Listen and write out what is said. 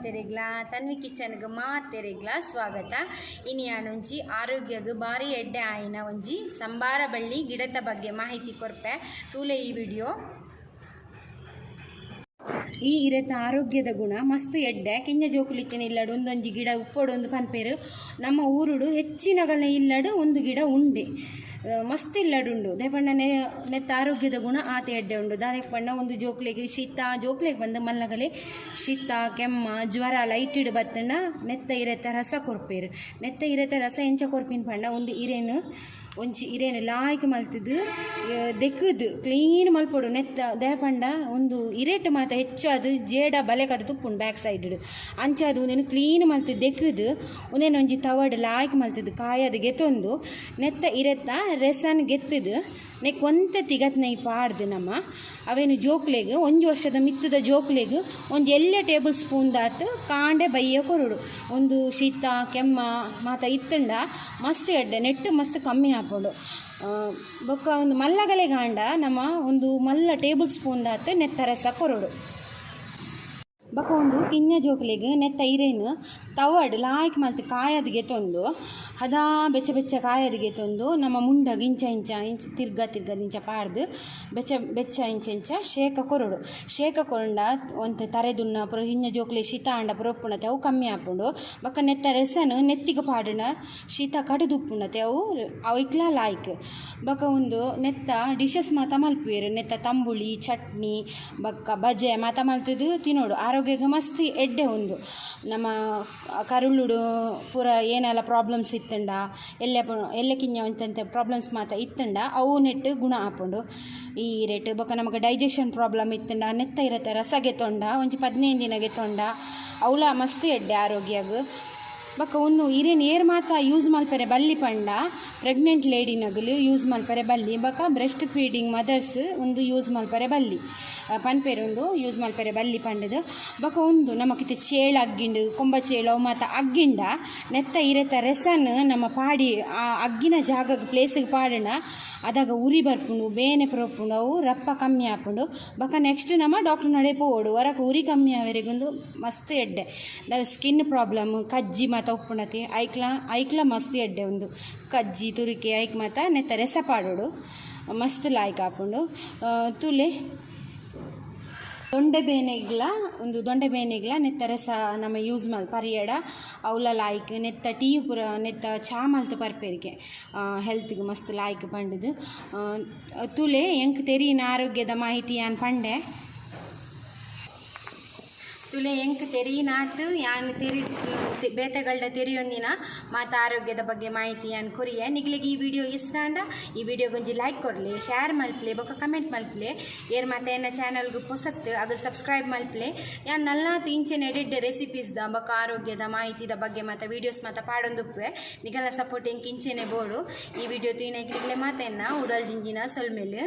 ಮಾತೆರೆಗ್ಲ ತನ್ವಿ ಕಿಚನ್ಗೆ ಮಾತೆರೆಗ್ಲ ಸ್ವಾಗತ. ಇನಿಯಾನುಂಜಿ ಆರೋಗ್ಯಗ್ ಬಾರಿ ಎಡ್ಡೆ ಆಯಿನ ಒಂಜಿ ಸಂಬಾರ ಬಳ್ಳಿ ಗಿಡದ ಬಗ್ಗೆ ಮಾಹಿತಿ ಕೊರ್ಪೆ ತೂಲೆ ಈ ವಿಡಿಯೋ. ಈ ಇರತ್ತ ಆರೋಗ್ಯದ ಗುಣ ಮಸ್ತ್ ಎಡ್ಡೆ ಕಿಂಜ ಜೋಕುಲಿತ್ತಿನ ಇಲ್ಲಡು ಒಂದೊಂಜಿ ಗಿಡ ಉಪ್ಪೊಡು ಒಂದು ಪನ್ಪೇರು ನಮ್ಮ ಊರುಡು ಹೆಚ್ಚಿನಗಲ ಇಲ್ಲಡು ಒಂದು ಗಿಡ ಉಂಡೆ ಮಸ್ತ್ ಇಲ್ಲಡುಂಡು ದಯಪಂಡ ನೆತ್ತ ಆರೋಗ್ಯದ ಗುಣ ಆತ ಎಡ್ಡೆ ಉಂಡು. ದಾಯಕ್ ಪಂಡ ಒಂದು ಜೋಕ್ಲೆಗೆ ಶೀತ ಜೋಕ್ಲೆಗೆ ಬಂದು ಮಲ್ಲಗಲೆ ಶೀತ ಕೆಮ್ಮ ಜ್ವರ ಲೈಟಿಡ್ ಬತ್ತಂಡ ನೆತ್ತ ಇರತ್ತ ರಸ ಕೊರ್ಪೇರು. ನೆತ್ತ ಇರತ್ತ ರಸ ಎಂಚ ಕೊರ್ಪಿನ ಪಂಡ ಒಂದು ಒಂಜಿ ಇರೇನು ಲಾಯ್ಕ್ ಮಲ್ತದು ದೆಕ್ಕದು ಕ್ಲೀನ್ ಮಲ್ಪೊಡು ನೆತ್ತ ದಯಪಂಡ ಒಂದು ಇರೇಟ್ ಮಾತ ಹೆಚ್ಚು ಅದು ಜೇಡ ಬಲೆ ಕಟ್ಟು ತುಪ್ಪುಂಡು ಬ್ಯಾಕ್ ಸೈಡ್ ಅಂಚ ಅದು ಒಂದೇನು ಕ್ಲೀನ್ ಮಲ್ತದ್ದು ದೆಕ್ಕದು ಒಂದೇನು ಒಂಜಿ ತವಡ್ ಲಾಯ್ಕ್ ಮಲ್ತದು ಕಾಯದು ಗೆತ್ತೊಂದು ನೆತ್ತ ಇರತ್ತ ರೆಸನ್ ಗೆತ್ತದು ನೆಕ್ ಒಂತೆ ತಿಗತ್ ನೈ ಪಾಡ್ದು ನಮ್ಮ ಅವೇನು ಜೋಕ್ಲೆಗ್ ಒಂಜಿ ವರ್ಷದ ಮಿತ್ತದ ಜೋಕ್ಲೆಗ್ ಒಂಜಿ ಎಲ್ಲೆ ಟೇಬಲ್ ಸ್ಪೂನ್ ದಾತ್ ಕಾಂಡೆ ಬಯ್ಯ ಕೊರುಡು ಒಂದು ಶೀತ ಕೆಮ್ಮ ಮಾತ ಇತ್ತಂಡ ಮಸ್ತ್ ಎಡ್ಡೆ ನೆಟ್ಟು ಮಸ್ತ್ ಕಮ್ಮಿ ಹಾಕೊಂಡು ಬೊಕ್ಕ ಒಂದು ಮಲ್ಲಗಲೆ ಗಾಂಡ ನಮ್ಮ ಒಂದು ಮಲ್ಲ ಟೇಬಲ್ ಸ್ಪೂನ್ ದಾತ್ ನೆತ್ತ ರಸ ಕೊರುಡು. ಬೊಕ್ಕ ಒಂದು ಕಿಂಜ ಜೋಕ್ಲೆಗ್ ನೆತ್ತ ಇರೇನು ತವಡ್ ಲಾಯ್ಕ್ ಮಲ್ತು ಕಾಯದಿಗೆ ತೊಂದು ಹದಾ ಬೆಚ್ಚ ಬೆಚ್ಚ ಕಾಯದಿಗೆ ತೊಂದು ನಮ್ಮ ಮುಂಡಗ ಇಂಚ ತಿರ್ಗ ಇಂಚ ಪಾಡ್ದು ಬೆಚ್ಚ ಇಂಚ ಶೇಕ ಕೊರಡು ಶೇಕ ಕೊರಂಡ ಒಂತೆ ತರೆದುನ್ನ ಪುರ ಹಿಂಜ ಜೋಕ್ಲೆ ಶೀತ ಅಂಡ ಪುರಪ್ಪುಣತೆ ಅವು ಕಮ್ಮಿ ಹಾಕೊಂಡು ಬೊಕ್ಕ ನೆತ್ತ ರೆಸನು ನೆತ್ತಿಗೆ ಪಾಡಿನ ಶೀತ ಕಡುದುಪ್ಪುಣತೆ ಅವು ಇಕ್ಲ ಲಾಯ್ಕ್. ಬೊಕ್ಕ ಒಂದು ನೆತ್ತ ಡಿಶಸ್ ಮಾತ ಮಲ್ಪುವೆರು ನೆತ್ತ ತಂಬುಳಿ ಚಟ್ನಿ ಬೊಕ್ಕ ಬಜೆ ಮಾತ ಮಲ್ತದು ತಿನ್ನೋಡು ಆರೋಗ್ಯಕ್ಕೆ ಮಸ್ತ್ ಎಡ್ಡೆ ಒಂದು ನಮ್ಮ ಕರುಳುಡು ಪೂರ ಏನೆಲ್ಲ ಪ್ರಾಬ್ಲಮ್ಸ್ ಇತ್ತಂಡ ಎಲ್ಲೆ ಕಿಂಜ ಒಂತೆ ಪ್ರಾಬ್ಲಮ್ಸ್ ಮಾತ ಇತ್ತಂಡ ಅವು ನೆಟ್ಟು ಗುಣ ಹಾಕೊಂಡು ಈ ರೇಟ್ ಬೊಕ್ಕ ನಮಗೆ ಡೈಜೆಷನ್ ಪ್ರಾಬ್ಲಮ್ ಇತ್ತಂಡ ನೆತ್ತ ಇರತ್ತೆ ರಸ ಗೆತ್ತೊಂಡ ಒಂಜಿ 15 ದಿನ ಗೆತ್ತೊಂಡ ಅವಲ ಮಸ್ತ್ ಎಡ್ಡೆ ಆರೋಗ್ಯಗ್. ಬೊಕ್ಕ ಒಂದು ಇರೇನು ಏರ್ ಮಾತ ಯೂಸ್ ಮಲ್ಪರೆ ಬಲ್ಲಿ ಪಂಡ ಪ್ರೆಗ್ನೆಂಟ್ ಲೇಡಿನಗಲು ಯೂಸ್ ಮಲ್ಪರೆ ಬಲ್ಲಿ ಬೊಕ್ಕ ಬ್ರೆಸ್ಟ್ ಫೀಡಿಂಗ್ ಮದರ್ಸ್ ಒಂದು ಯೂಸ್ ಮಲ್ಪರೆ ಬಲ್ಲಿ ಪನ್ಪೇರು ಒಂದು ಯೂಸ್ ಮಲ್ಪರೆ ಬಲ್ಲಿ ಪಂಡದು. ಬೊಕ್ಕ ಒಂದು ನಮಕಿತ ಚೇಳು ಅಗ್ಗಿಂಡು ಕೊಂಬ ಚೇಳು ಅವು ಮಾತ ಅಗ್ಗಿಂಡ ನೆತ್ತ ಇರತ್ತ ರೆಸನ್ ನಮ್ಮ ಪಾಡಿ ಆ ಅಗ್ಗಿನ ಜಾಗಕ್ಕೆ ಪ್ಲೇಸಿಗೆ ಪಾಡಣ ಅದಾಗ ಉರಿ ಬರ್ಪುಂಡು ಬೇನೆ ಪುರಪ್ಪುಂಡು ಅವು ರಪ್ಪ ಕಮ್ಮಿ ಹಾಕೊಂಡು ಬೊಕ್ಕ ನೆಕ್ಸ್ಟ್ ನಮ್ಮ ಡಾಕ್ಟರ್ ನಡೆ ಪೋಡು ಹೊರಗೆ ಉರಿ ಕಮ್ಮಿ ಆವರೆಗೊಂದು ಮಸ್ತ್ ಎಡ್ಡೆ. ಸ್ಕಿನ್ ಪ್ರಾಬ್ಲಮ್ ಕಜ್ಜಿ ಮಾತ ಉಪ್ಪುಣತೆ ಐಕ್ಲ ಮಸ್ತ್ ಎಡ್ಡೆ ಒಂದು ಕಜ್ಜಿ ತುರಿಕೆ ಐಕ್ ಮಾತ ನೆತ್ತ ರೆಸ ಪಾಡೋಡು ಮಸ್ತ್ ಲಾಯ್ಕ್ ಹಾಕೊಂಡು ತುಲೆ ದೊಂಡೆ ಬೇನೆಗ್ಲ ನೆತ್ತ ರಸ ನಮ್ಮ ಯೂಸ್ ಮಲ್ ಪರಿಯಡ ಅವಲ ಲಾಯ್ಕ್ ನೆತ್ತ ಟೀ ಪುರ ನೆತ್ತ ಚಾ ಮಲ್ತು ಪರ್ಪೇರಿಗೆ ಹೆಲ್ತ್ಗೆ ಮಸ್ತ್ ಲಾಯ್ಕ್ ಪಂಡದು. ತುಲೆ ಎಂಕ್ ತೆರಿನ ಆರೋಗ್ಯದ ಮಾಹಿತಿ ಯಾನ್ ಪಂಡೆ ತುಲೆ ಎಂಕ್ ತೆರಿನಾತ್ ಯಾನ್ ಬೇತೆಗಳ್ಡ ತೆರಿಯೊಂದಿನ ಮಾತ ಆರೋಗ್ಯದ ಬಗ್ಗೆ ಮಾಹಿತಿ ಯಾನ್ ಕೊರಿಯೆ. ನಿಗ್ಲಿಗೆ ಈ ವಿಡಿಯೋ ಇಷ್ಟ ಅಂಡ ಈ ವಿಡಿಯೋಗೊಂಜಿ ಲೈಕ್ ಕೊರ್ಲೆ ಶೇರ್ ಮಲ್ಪ್ಲೆ ಬೊಕ್ಕ ಕಮೆಂಟ್ ಮಲ್ಪ್ಲೆ ಏರ್ ಮಾತ ಎನ್ನ ಚಾನಲ್ಗೆ ಪೊಸತ್ ಅದು ಸಬ್ಸ್ಕ್ರೈಬ್ ಮಲ್ಪ್ಲೆ ಯಾನ್ ನಲ್ಲಾತ್ ಇಂಚೆನ್ ಎಡೆಡ್ಡೆ ರೆಸಿಪೀಸ್ದ ಬೊಕ್ಕ ಆರೋಗ್ಯದ ಮಾಹಿತಿದ ಬಗ್ಗೆ ಮಾತ ವೀಡಿಯೋಸ್ ಮಾತ ಪಾಡೊಂದುಪ್ಪೆ ನಿಗಲ ಸಪೋರ್ಟ್ ಎಂಕ್ ಇಂಚೆನೆ ಬೋಡು. ಈ ವಿಡಿಯೋ ತೀನಕ್ಲಿಗ್ಲೆ ಮಾತೆನ್ನ ಉಡಲ್ ಜಿಂಜಿನ ಸೊಲ್ಮೆಲು.